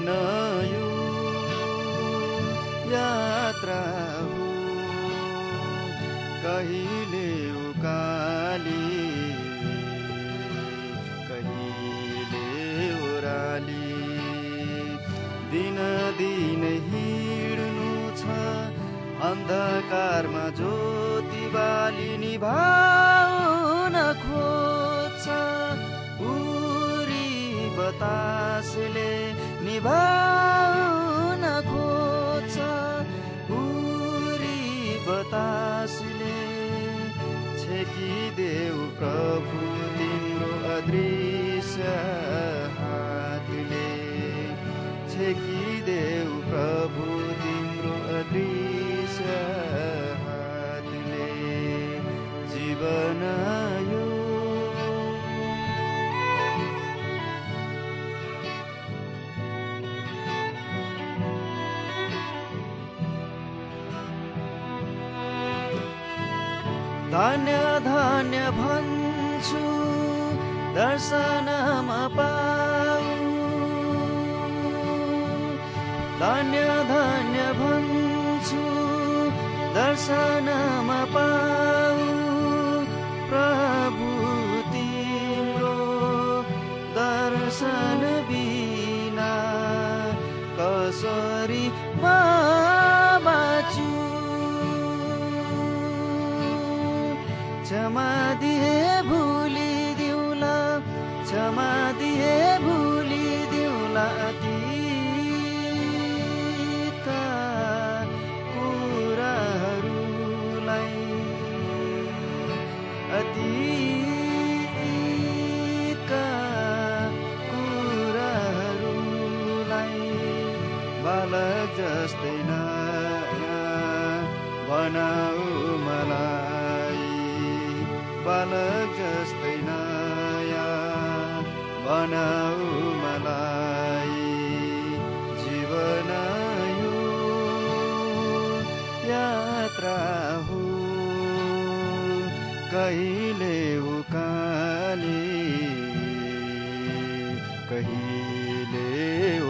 जीवन यो यात्रा हो, कहिले उकाली कहिले ओराली, दिन दिन हिँड्नु छ अन्धकारमा ज्योति बाली, निभाउन खोज्छ उरी बतासले, निभाउन खोज्छ उरी बतासले। छेकिदेऊ प्रभु तिम्रो अदृश्य हातले, छेकिदेऊ प्रभु तिम्रो अदृश्य हातले। जीवन यो धन्य धन्य भन्छु दर्शनमा पाऊ, धन्य धन्य भन्छु दर्शनमा पाऊ। प्रभु तिम्रो दर्शन बिना कसरी बाँचु। क्षमा दिए भुलिदिउँला, क्षमा दिए भुलिदिउँला अतीतका कुराहरूलाई, अतीतका कुराहरूलाई। बालक जस्तै नयाँ बनाऊ मलाई, बालक जस्तै नयाँ बनाऊ मलाई। जीवन यो यात्रा हो, कहिले उकाली कहिले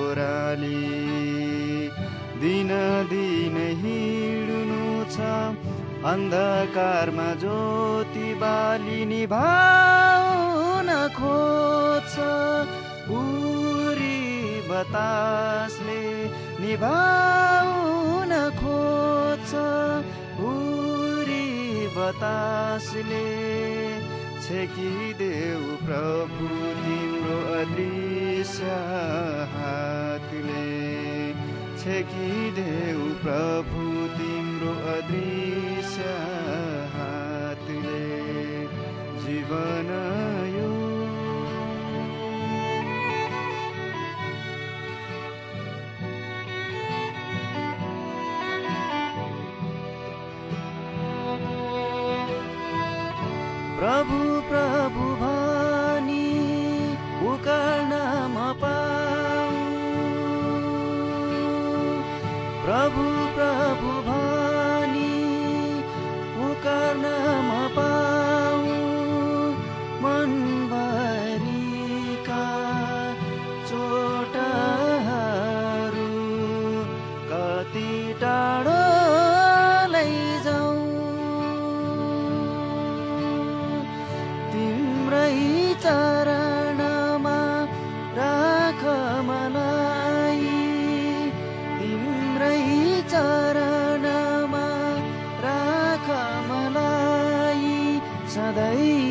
ओराली, दिन दिन हिँड्नु छ अन्धकारमा ज्योति बाली, निभाउन खोज्छ उरी बतासले, निभाउन खोज्छ उरी बतासले। छेकिदेऊ प्रभु तिम्रो अदृश्य हातले, छेकिदेऊ प्रभु तिम्रो अदृश्य हातले। जीवन यो प्रभु प्रभु भनी पुकार्नमा पाऊ, प्रभु प्रभु भनी पुकार्नमा पाऊ। मनभरिका चोटहरू कति टाढो लैजाऊ, तिम्रै चरणमा राख मलाई, तिम्रै चरणमा राख मलाई। सधैँ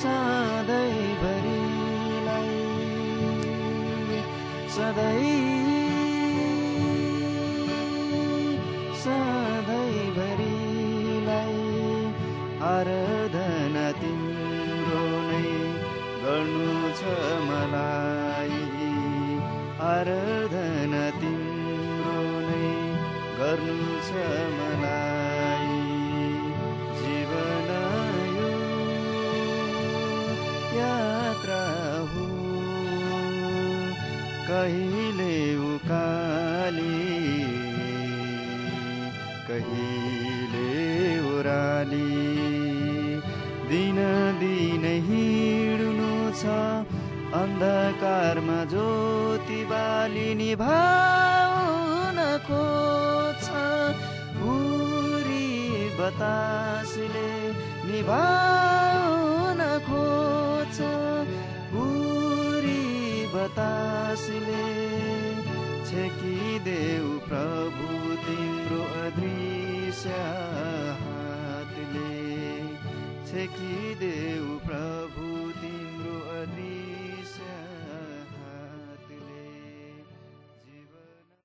सधैँभरिलाई, सधैँ सधैँभरिलाई। आराधना तिम्रो नै गर्नु छ मलाई, आराधना तिम्रो नै गर्नु छ मलाई। जीवन यो यात्रा हो, कहिले उकाली कहिले ओराली, दिन दिन हिँड्नु छ अन्ध बाली निभाउन खोज्छ हुरी बतासले निभाउन खोज्छ हुरी बतासले छेकिदेऊ प्रभु तिम्रो अदृश्य हातले छेकिदेऊ प्रभु